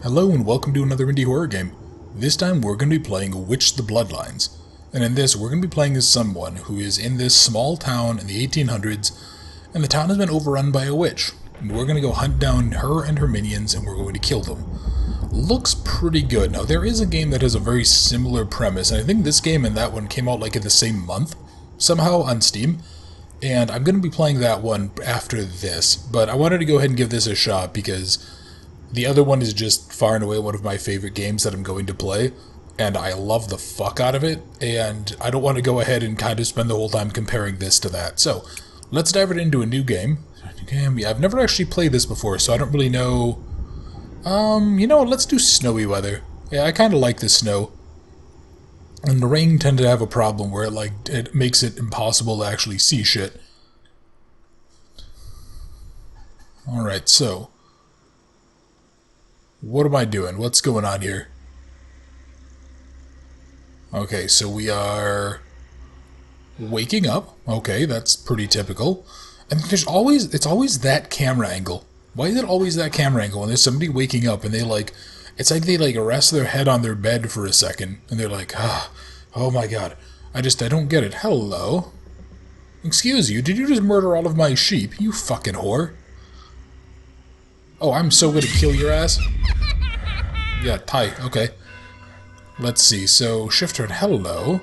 Hello and welcome to another indie horror game. This time we're going to be playing Witch the Bloodlines. And in this, we're going to be playing as someone who is in this small town in the 1800s, and the town has been overrun by a witch. And we're going to go hunt down her and her minions, and we're going to kill them. Looks pretty good. Now, there is a game that has a very similar premise, and I think this game and that one came out like in the same month, somehow on Steam. And I'm going to be playing that one after this, but I wanted to go ahead and give this a shot because the other one is just far and away one of my favorite games that I'm going to play, and I love the fuck out of it, and I don't want to go ahead and kind of spend the whole time comparing this to that. So, let's dive it into a new game. Yeah, I've never actually played this before, so I don't really know. You know what, let's do snowy weather. Yeah, I kind of like the snow. And the rain tend to have a problem where it makes it impossible to actually see shit. Alright, so what am I doing? What's going on here? Okay, so we are waking up. Okay, that's pretty typical. And it's always that camera angle. Why is it always that camera angle when there's somebody waking up and it's like they rest their head on their bed for a second and they're like, oh my god. I don't get it. Hello? Excuse you, did you just murder all of my sheep, you fucking whore? Oh, I'm so gonna kill your ass. Yeah, tight. Okay. Let's see. So, shift turn. Hello.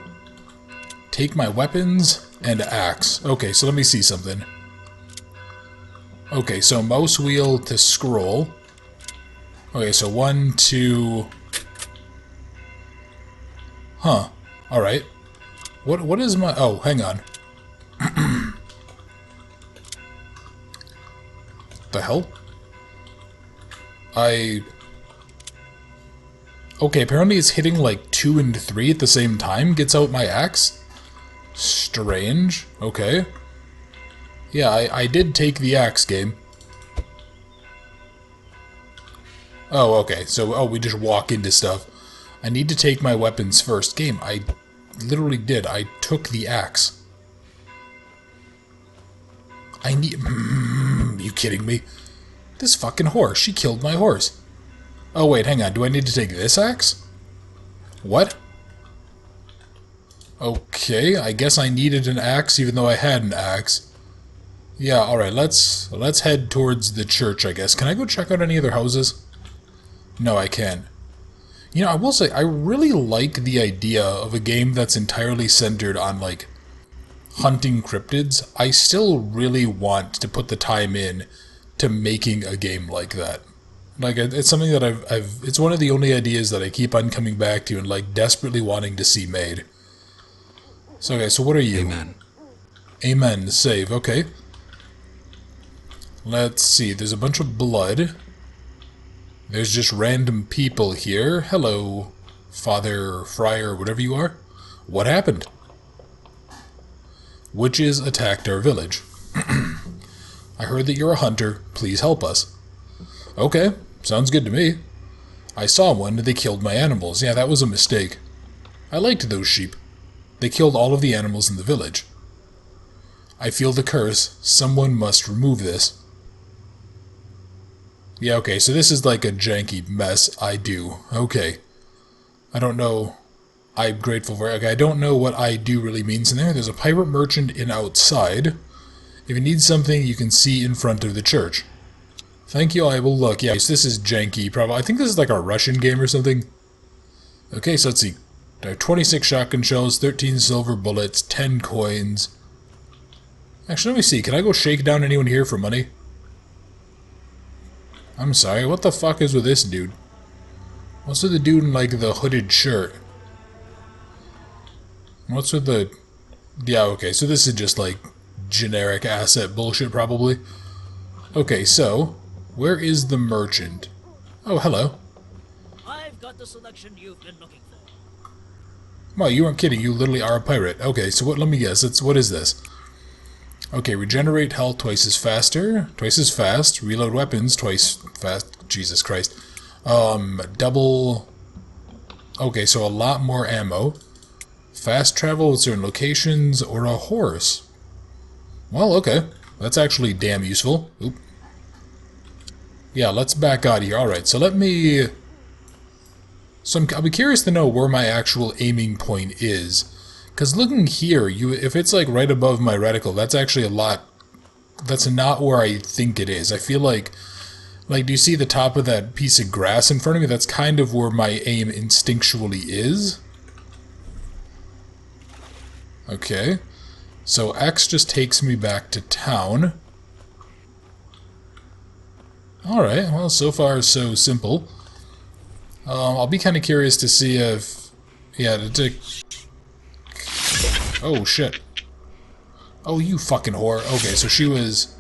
Take my weapons and axe. Okay, so let me see something. Okay, so mouse wheel to scroll. Okay, so 1, 2... Huh. Alright. What is my... Oh, hang on. The hell? Okay, apparently it's hitting like 2 and 3 at the same time gets out my axe. Strange. Okay. Yeah, I did take the axe game. Oh, okay. So, we just walk into stuff. I need to take my weapons first. Game, I literally did. I took the axe. You kidding me? This fucking horse. She killed my horse. Oh, wait, hang on. Do I need to take this axe? What? Okay, I guess I needed an axe even though I had an axe. Yeah, alright, let's head towards the church, I guess. Can I go check out any other houses? No, I can't. You know, I will say, I really like the idea of a game that's entirely centered on, hunting cryptids. I still really want to put the time in to making a game like that. It's something that it's one of the only ideas that I keep on coming back to and, desperately wanting to see made. So, okay, so what are you? Amen. Amen. Save. Okay. Let's see. There's a bunch of blood. There's just random people here. Hello, Father, Friar, whatever you are. What happened? Witches attacked our village. I heard that you're a hunter. Please help us. Okay. Sounds good to me. I saw one, they killed my animals. Yeah, that was a mistake. I liked those sheep. They killed all of the animals in the village. I feel the curse. Someone must remove this. Yeah, okay, so this is like a janky mess. I do. Okay. I don't know. I'm grateful for it. Okay, I don't know what I do really means in there. There's a pirate merchant in outside. If you need something, you can see in front of the church. Thank you, I will look. Yeah, so this is janky, probably. I think this is like a Russian game or something. Okay, so let's see. I have 26 shotgun shells, 13 silver bullets, 10 coins. Actually, let me see. Can I go shake down anyone here for money? I'm sorry, what the fuck is with this dude? What's with the dude in, the hooded shirt? What's with the... Yeah, okay, so this is just, generic asset bullshit, probably. Okay, so... Where is the merchant? Oh, hello. I've got the selection you've been looking for. Well, you aren't kidding. You literally are a pirate. Okay, so let me guess. What is this? Okay, regenerate health twice as faster. Twice as fast. Reload weapons twice fast. Jesus Christ. Double... Okay, so a lot more ammo. Fast travel with certain locations, or a horse. Well, okay. That's actually damn useful. Oop. Yeah, let's back out of here. Alright, so let me So I'll be curious to know where my actual aiming point is. Because looking here, if it's like right above my reticle, that's actually a lot... That's not where I think it is. I feel like... Like, do you see the top of that piece of grass in front of me? That's kind of where my aim instinctually is. Okay. So X just takes me back to town. Alright, well, so far so simple. I'll be kind of curious to see if... Yeah, Oh, shit. Oh, you fucking whore. Okay, so she was...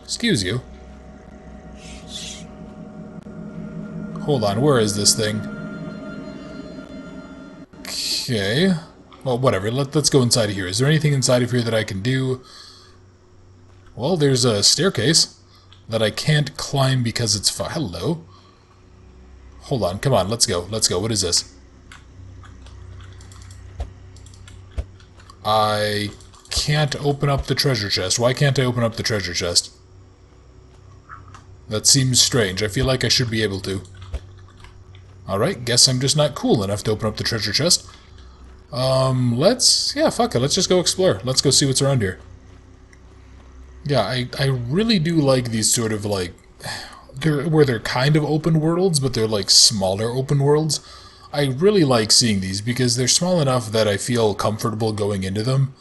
Excuse you. Hold on, where is this thing? Okay. Well, whatever. Let's go inside of here. Is there anything inside of here that I can do? Well, there's a staircase that I can't climb because it's... Hello? Hold on, come on, let's go. Let's go. What is this? I can't open up the treasure chest. Why can't I open up the treasure chest? That seems strange. I feel like I should be able to. Alright, guess I'm just not cool enough to open up the treasure chest. Yeah, fuck it. Let's just go explore. Let's go see what's around here. Yeah, I really do like these sort of, like... where they're kind of open worlds, but they're, like, smaller open worlds. I really like seeing these because they're small enough that I feel comfortable going into them.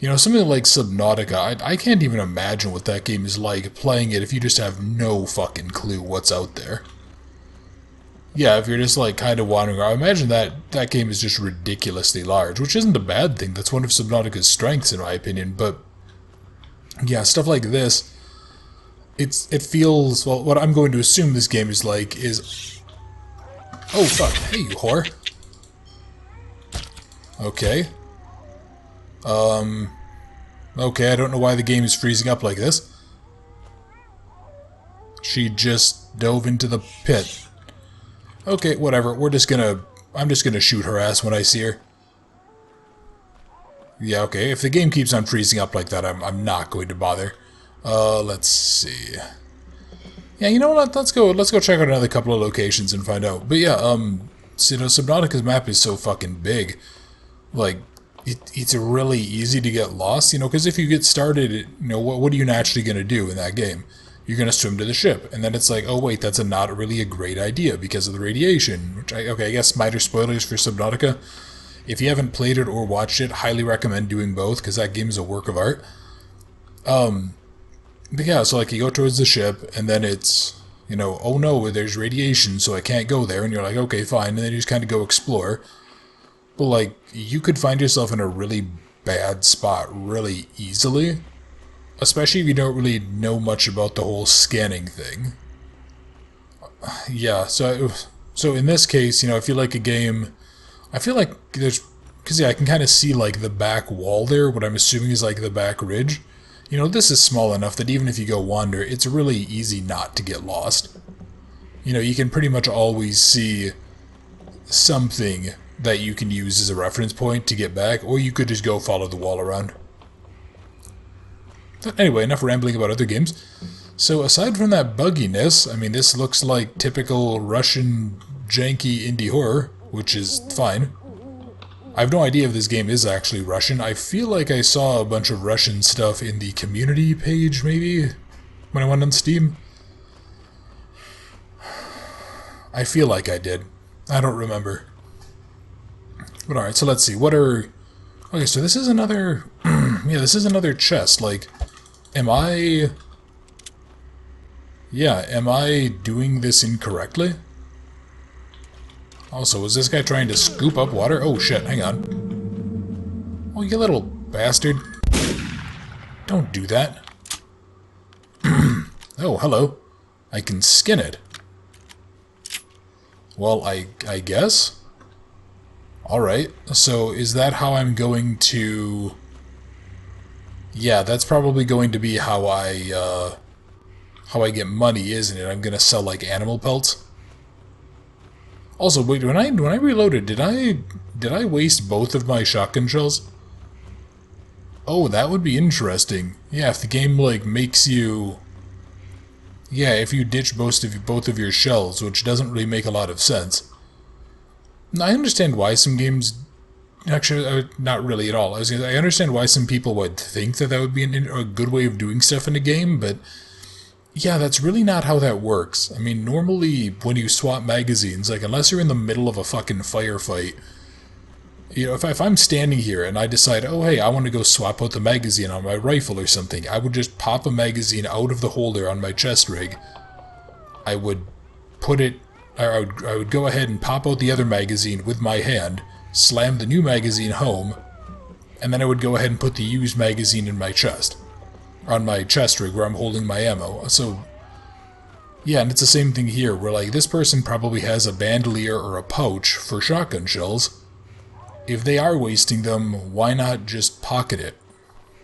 You know, something like Subnautica, I can't even imagine what that game is like playing it if you just have no fucking clue what's out there. Yeah, if you're just like kind of wandering around, I imagine that game is just ridiculously large, which isn't a bad thing. That's one of Subnautica's strengths, in my opinion. But yeah, stuff like this, it feels, well, what I'm going to assume this game is like is, oh fuck, hey you whore. Okay. Okay, I don't know why the game is freezing up like this. She just dove into the pit. Okay, whatever. I'm just gonna shoot her ass when I see her. Yeah, okay. If the game keeps on freezing up like that, I'm not going to bother. Let's see. Yeah, you know what? Let's go check out another couple of locations and find out. But yeah, so, you know, Subnautica's map is so fucking big. Like, it's really easy to get lost, you know, because if you get started, you know, what are you naturally gonna do in that game? You're going to swim to the ship, and then it's like, oh wait, that's not really a great idea because of the radiation, which I guess minor spoilers for Subnautica. If you haven't played it or watched it, highly recommend doing both, because that game is a work of art. But yeah, so like you go towards the ship, and then it's, you know, oh no, there's radiation, so I can't go there, and you're like, okay, fine, and then you just kind of go explore. But like, you could find yourself in a really bad spot really easily. Especially if you don't really know much about the whole scanning thing. Yeah, so in this case, you know, I feel like there's, because yeah, I can kind of see like the back wall there, what I'm assuming is like the back ridge. You know, this is small enough that even if you go wander, it's really easy not to get lost. You know, you can pretty much always see something that you can use as a reference point to get back, or you could just go follow the wall around. Anyway, enough rambling about other games. So aside from that bugginess, I mean, this looks like typical Russian janky indie horror, which is fine. I have no idea if this game is actually Russian. I feel like I saw a bunch of Russian stuff in the community page, maybe, when I went on Steam. I feel like I did. I don't remember. But alright, so let's see. Okay, so this is another... yeah, this is another chest, like... Am I doing this incorrectly? Also, is this guy trying to scoop up water? Oh shit, hang on. Oh, you little bastard. Don't do that. Oh, hello. I can skin it. Well, I guess? Alright, so is that how I'm going to... Yeah, that's probably going to be how I get money, isn't it? I'm gonna sell like animal pelts. Also, wait, when I reloaded, did I waste both of my shotgun shells? Oh, that would be interesting. Yeah, if the game like makes you, yeah, if you ditch both of your shells, which doesn't really make a lot of sense. I understand why some games... Actually, not really at all. I understand why some people would think that that would be a good way of doing stuff in a game, but yeah, that's really not how that works. I mean, normally when you swap magazines, like, unless you're in the middle of a fucking firefight, you know, if I'm standing here and I decide, oh hey, I want to go swap out the magazine on my rifle or something, I would just pop a magazine out of the holder on my chest rig. I would put it... I would go ahead and pop out the other magazine with my hand, slam the new magazine home, and then I would go ahead and put the used magazine in my chest. On my chest rig where I'm holding my ammo. So, yeah, and it's the same thing here, where, like, this person probably has a bandolier or a pouch for shotgun shells. If they are wasting them, why not just pocket it?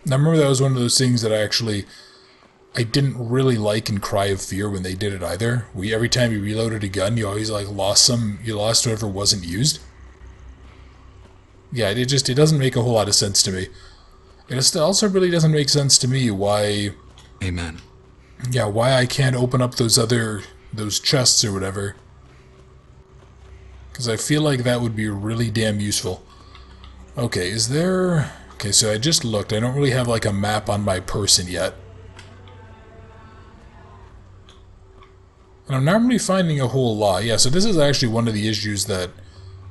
Now, remember that was one of those things that I didn't really like in Cry of Fear when they did it either. Every time you reloaded a gun, you always, like, you lost whatever wasn't used. Yeah, it doesn't make a whole lot of sense to me. And it also really doesn't make sense to me why... Amen. Yeah, why I can't open up those chests or whatever. Because I feel like that would be really damn useful. Okay, is there... Okay, so I just looked. I don't really have, like, a map on my person yet. And I'm not really finding a whole lot. Yeah, so this is actually one of the issues that...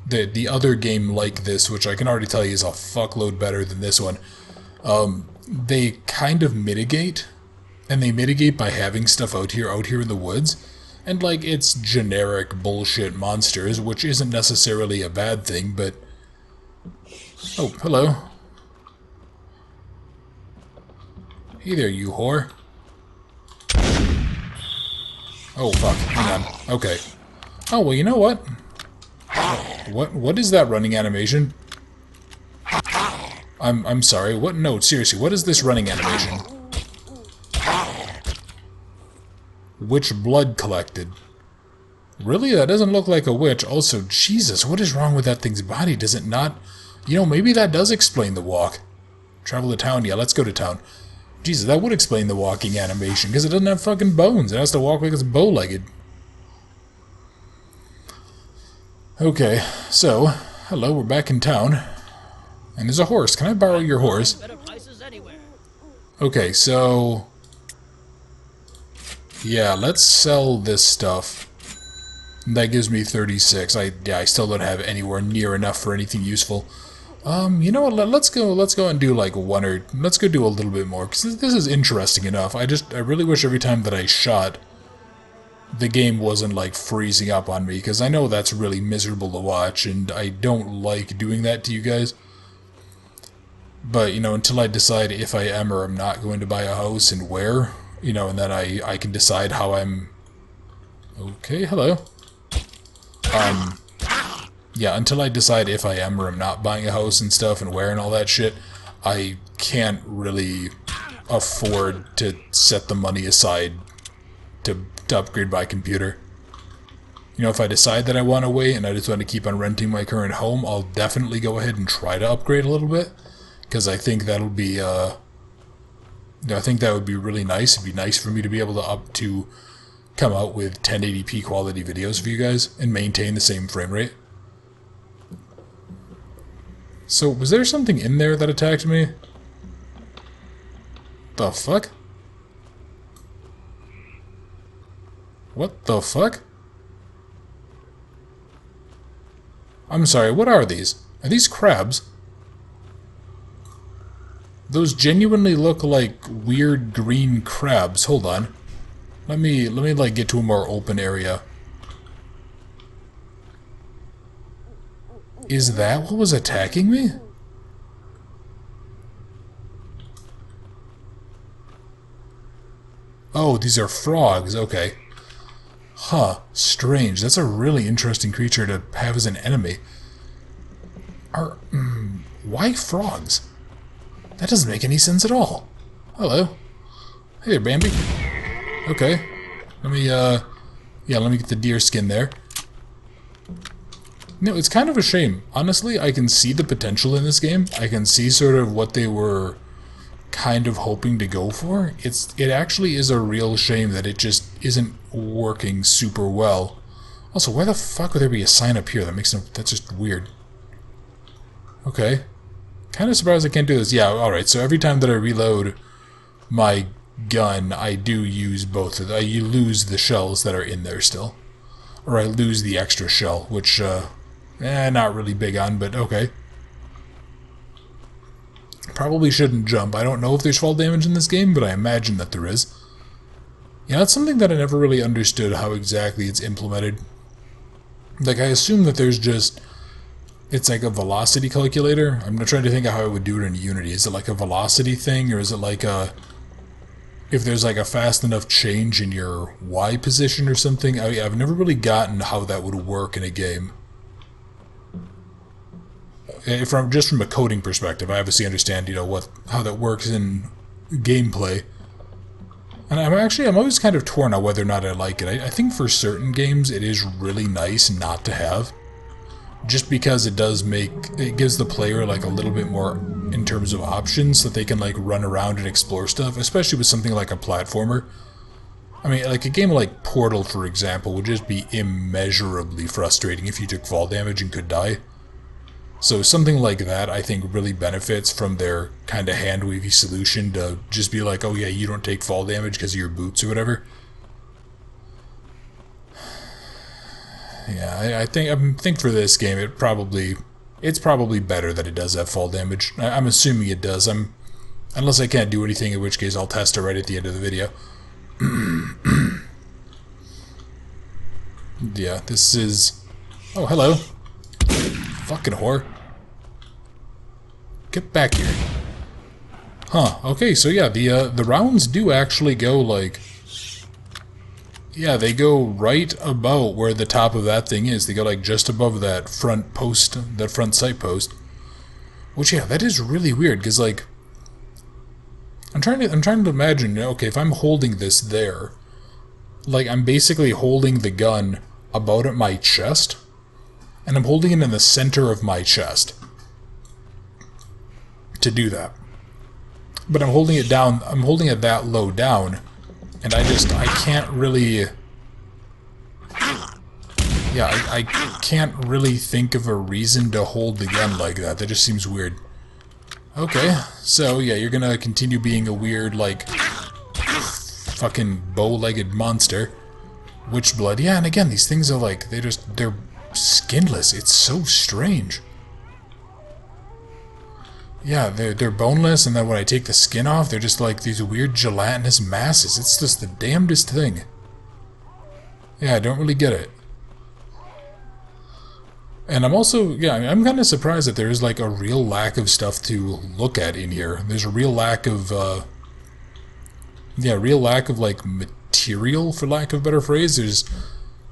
The other game like this, which I can already tell you is a fuckload better than this one, they kind of mitigate, and they mitigate by having stuff out here in the woods, and, like, it's generic bullshit monsters, which isn't necessarily a bad thing, but... Oh, hello. Hey there, you whore. Oh, fuck, hang on. Okay. Oh, well, you know what? What is that running animation? I'm sorry, what? No, seriously, what is this running animation? Witch blood collected. Really? That doesn't look like a witch. Also, Jesus, what is wrong with that thing's body? Does it not... You know, maybe that does explain the walk. Travel to town? Yeah, let's go to town. Jesus, that would explain the walking animation, because it doesn't have fucking bones. It has to walk like it's bow-legged. Okay, so, hello, we're back in town. And there's a horse. Can I borrow your horse? Better prices anywhere. Okay, so... Yeah, let's sell this stuff. That gives me 36. I still don't have anywhere near enough for anything useful. You know what, let's go and do like let's go do a little bit more, because this is interesting enough. I really wish every time that I shot, the game wasn't like freezing up on me, because I know that's really miserable to watch, and I don't like doing that to you guys. But, you know, until I decide if I am or am not going to buy a house and where, you know, and then I can decide how I'm... Okay, hello. Yeah, until I decide if I am or am not buying a house and stuff and where and all that shit, I can't really afford to set the money aside to upgrade my computer. You know, if I decide that I want to wait and I just want to keep on renting my current home, I'll definitely go ahead and try to upgrade a little bit, because I think that'll be, I think that would be really nice. It'd be nice for me to be able to come out with 1080p quality videos for you guys and maintain the same frame rate. So, was there something in there that attacked me? The fuck? What the fuck? I'm sorry, what are these? Are these crabs? Those genuinely look like weird green crabs. Hold on. Let me like get to a more open area. Is that what was attacking me? Oh, these are frogs, okay. Huh, strange. That's a really interesting creature to have as an enemy. Why frogs? That doesn't make any sense at all. Hello. Hey there, Bambi. Okay. Let me get the deer skin there. No, it's kind of a shame. Honestly, I can see the potential in this game. I can see sort of what they were kind of hoping to go for. It actually is a real shame that it just isn't working super well Also, why the fuck would there be a sign up here? That's just weird. Okay. Kind of surprised I can't do this. Yeah, alright, so every time that I reload my gun, I do use both of them. You lose the shells that are in there still. Or I lose the extra shell, which, not really big on, but okay. Probably shouldn't jump. I don't know if there's fall damage in this game, but I imagine that there is. Yeah, that's something that I never really understood how exactly it's implemented. Like, I assume that there's just... It's like a velocity calculator. I'm trying to think of how I would do it in Unity. Is it like a velocity thing, or is it like a... If there's like a fast enough change in your Y position or something? I've never really gotten how that would work in a game. Just from a coding perspective, I obviously understand, how that works in gameplay. And I'm always kind of torn on whether or not I like it. I think for certain games it is really nice not to have. Just because it gives the player like a little bit more in terms of options so that they can like run around and explore stuff, especially with something like a platformer. I mean, like a game like Portal, for example, would just be immeasurably frustrating if you took fall damage and could die. So something like that, I think, really benefits from their kind of hand-wavy solution to just be like, oh yeah, you don't take fall damage because of your boots or whatever. Yeah, I think for this game, it's probably better that it does have fall damage. I'm assuming it does. Unless I can't do anything, in which case I'll test it right at the end of the video. Yeah, this is... Oh, hello. Fucking whore. Get back here. Huh, okay, so yeah, the rounds do actually go, like... Yeah, they go right about where the top of that thing is. They go, like, just above that front post, that front sight post. Which, yeah, that is really weird, because, like... I'm trying to imagine, okay, if I'm holding this there... Like, I'm basically holding the gun about at my chest... And I'm holding it in the center of my chest to do that. But I'm holding it that low down, and I can't really... Yeah, I can't really think of a reason to hold the gun like that. That just seems weird. Okay, so yeah, you're gonna continue being a weird, like, fucking bow-legged monster. Witchblood. Yeah, and again, these things are like, they're skinless. It's so strange. Yeah, they're boneless, and then when I take the skin off, they're just like these weird gelatinous masses. It's just the damnedest thing. Yeah, I don't really get it. And I'm also, yeah, I'm kind of surprised that there is like a real lack of stuff to look at in here. There's a real lack of, like material, for lack of a better phrase.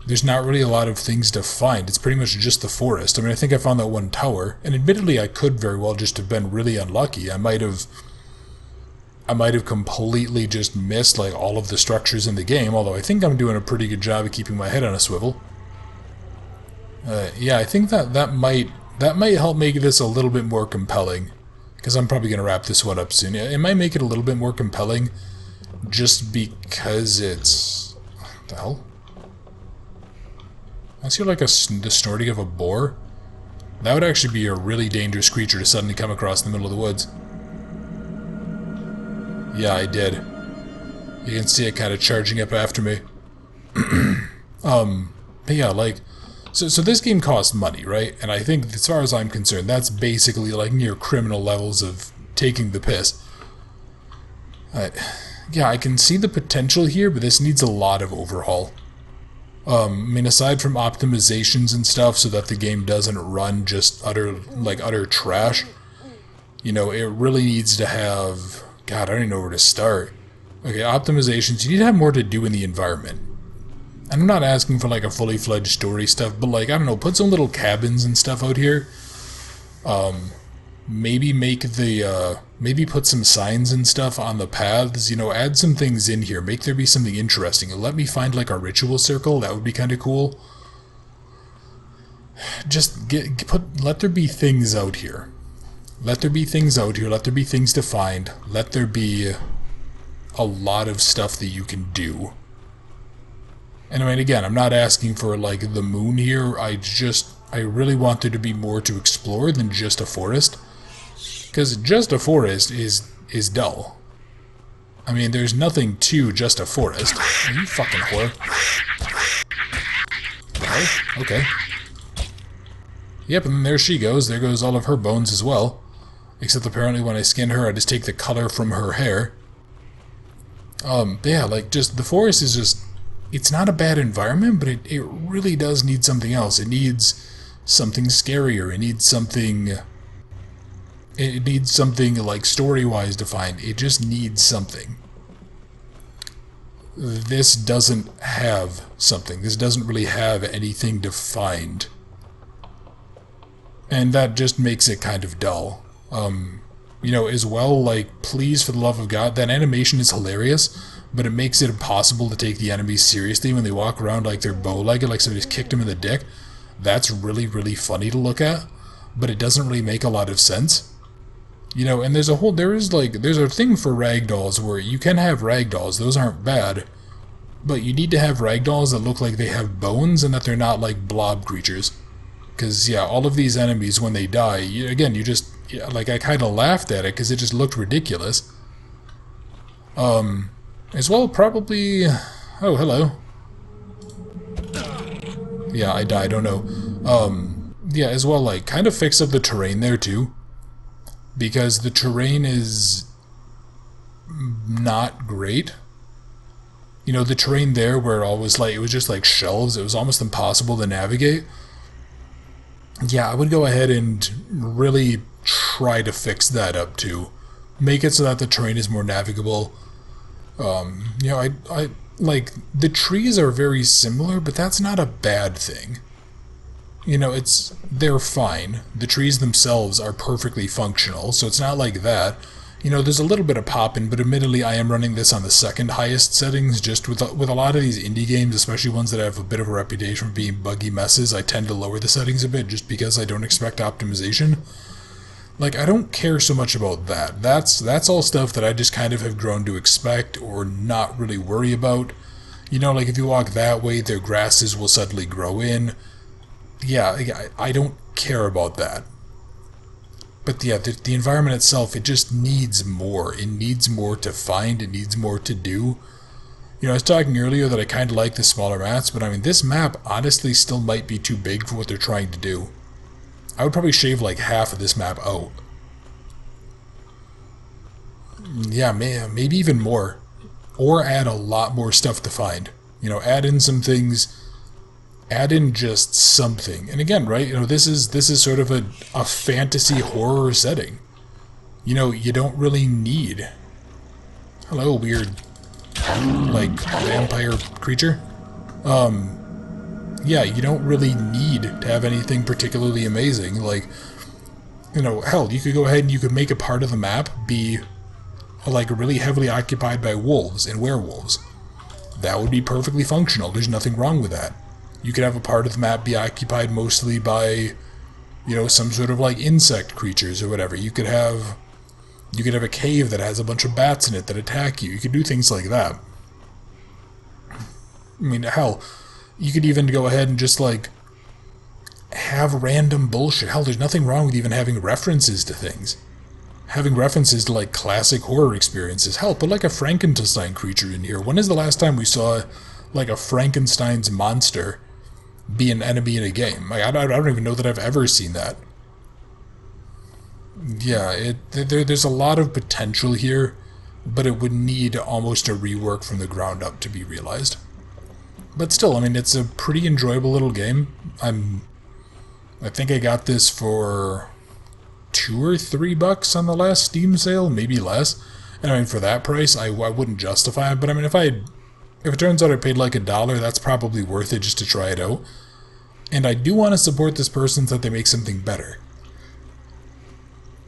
There's not really a lot of things to find. It's pretty much just the forest. I mean, I think I found that one tower, and admittedly I could very well just have been really unlucky. I might have completely just missed like all of the structures in the game, although I think I'm doing a pretty good job of keeping my head on a swivel. Yeah, I think that might help make this a little bit more compelling, because I'm probably going to wrap this one up soon. It might make it a little bit more compelling just because it's... What the hell? I see like the snorting of a boar. That would actually be a really dangerous creature to suddenly come across in the middle of the woods. Yeah, I did. You can see it kind of charging up after me. But yeah, like... So this game costs money, right? And I think, as far as I'm concerned, that's basically like near criminal levels of taking the piss. Yeah, I can see the potential here, but this needs a lot of overhaul. I mean, aside from optimizations and stuff so that the game doesn't run just utter trash, it really needs to have... God, I don't even know where to start. Okay, optimizations. You need to have more to do in the environment. And I'm not asking for, like, a fully fledged story stuff, but, like, I don't know, put some little cabins and stuff out here. Maybe maybe put some signs and stuff on the paths, add some things in here, make there be something interesting. Let me find, like, a ritual circle, that would be kind of cool. Just let there be things out here. Let there be things out here, let there be things to find, let there be a lot of stuff that you can do. And I mean, again, I'm not asking for like the moon here. I really want there to be more to explore than just a forest. Because just a forest is dull. I mean, there's nothing to just a forest. Oh, you fucking whore. Oh, okay. Yep, and there she goes. There goes all of her bones as well. Except apparently when I skin her, I just take the color from her hair. Yeah, like, just, the forest is just, it's not a bad environment, but it really does need something else. It needs something scarier. It needs something, like, story-wise defined. It just needs something. This doesn't have something. This doesn't really have anything defined. And that just makes it kind of dull. You know, as well, like, please, for the love of God, that animation is hilarious, but it makes it impossible to take the enemies seriously when they walk around like they're bow-legged, like somebody's kicked them in the dick. That's really, really funny to look at, but it doesn't really make a lot of sense. You know, and there's a thing for ragdolls where you can have ragdolls, those aren't bad, but you need to have ragdolls that look like they have bones and that they're not like blob creatures. Because, yeah, all of these enemies, when they die, I kind of laughed at it because it just looked ridiculous. As well, probably... Oh, hello. Yeah, I died, oh no. Yeah, as well, like, kind of fix up the terrain there, too. Because the terrain is not great. You know, the terrain there where it was just like shelves, it was almost impossible to navigate. Yeah, I would go ahead and really try to fix that up too. Make it so that the terrain is more navigable. You know, I like, the trees are very similar, but that's not a bad thing. You know, they're fine. The trees themselves are perfectly functional, so it's not like that. You know, there's a little bit of popping, but admittedly I am running this on the second highest settings, just with a lot of these indie games, especially ones that have a bit of a reputation for being buggy messes, I tend to lower the settings a bit just because I don't expect optimization. Like, I don't care so much about that. That's all stuff that I just kind of have grown to expect or not really worry about. You know, like if you walk that way, their grasses will suddenly grow in. Yeah, I don't care about that. But yeah, the environment itself, it just needs more. It needs more to find, it needs more to do. You know, I was talking earlier that I kind of like the smaller maps, but I mean, this map honestly still might be too big for what they're trying to do. I would probably shave like half of this map out. Yeah, maybe even more. Or add a lot more stuff to find. You know, add in some things... Add in just something. And again, right, you know, this is sort of a fantasy horror setting. You know, you don't really need... Hello, weird, like, vampire creature. Yeah, you don't really need to have anything particularly amazing. Like, you know, hell, you could go ahead and you could make a part of the map be, like, really heavily occupied by wolves and werewolves. That would be perfectly functional. There's nothing wrong with that. You could have a part of the map be occupied mostly by, you know, some sort of like insect creatures or whatever. You could have a cave that has a bunch of bats in it that attack you. You could do things like that. I mean, hell, you could even go ahead and just like have random bullshit. Hell, there's nothing wrong with even having references to things. Having references to like classic horror experiences. Hell, put like a Frankenstein creature in here. When is the last time we saw like a Frankenstein's monster be an enemy in a game? Like, I don't even know that I've ever seen that. Yeah, there's a lot of potential here, but it would need almost a rework from the ground up to be realized. But still, I mean, it's a pretty enjoyable little game. I think I got this for $2 or $3 on the last Steam sale, maybe less. And I mean, for that price, I wouldn't justify it, but I mean, if it turns out I paid like $1, that's probably worth it just to try it out. And I do want to support this person so that they make something better.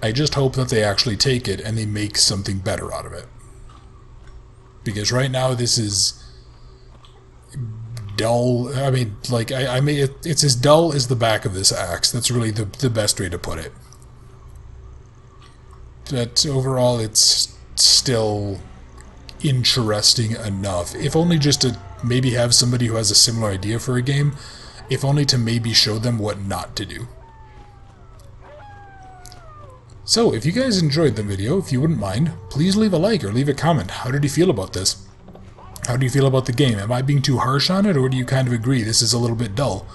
I just hope that they actually take it and they make something better out of it. Because right now this is dull. I mean, like, it's as dull as the back of this axe. That's really the best way to put it. But overall, it's still interesting enough, if only just to maybe have somebody who has a similar idea for a game, if only to maybe show them what not to do. So, if you guys enjoyed the video, if you wouldn't mind, please leave a like or leave a comment. How did you feel about this? How do you feel about the game? Am I being too harsh on it, or do you kind of agree this is a little bit dull?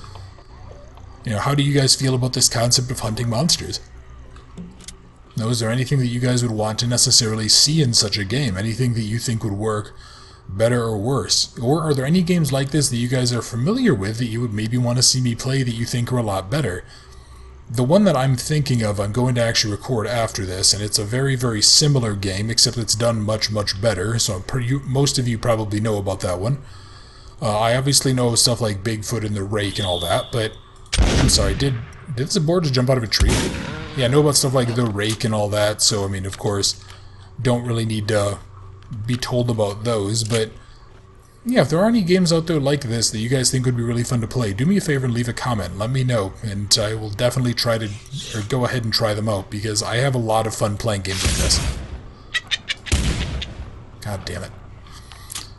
You know, how do you guys feel about this concept of hunting monsters? Now, is there anything that you guys would want to necessarily see in such a game? Anything that you think would work better or worse? Or are there any games like this that you guys are familiar with that you would maybe want to see me play that you think are a lot better? The one that I'm thinking of, I'm going to actually record after this, and it's a very, very similar game, except it's done much, much better, so most of you probably know about that one. I obviously know stuff like Bigfoot and the Rake and all that, but... I'm sorry, did this board just jump out of a tree? Yeah, I know about stuff like the Rake and all that, so, I mean, of course, don't really need to be told about those, but... yeah, if there are any games out there like this that you guys think would be really fun to play, do me a favor and leave a comment. Let me know, and I will definitely try to, or go ahead and try them out, because I have a lot of fun playing games like this. God damn it.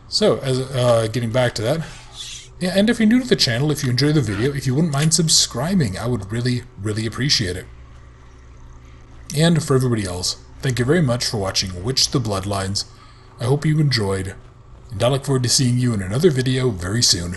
So, as getting back to that, yeah, and if you're new to the channel, if you enjoy the video, if you wouldn't mind subscribing, I would really, really appreciate it. And for everybody else, thank you very much for watching Witch the Bloodlines. I hope you enjoyed, and I look forward to seeing you in another video very soon.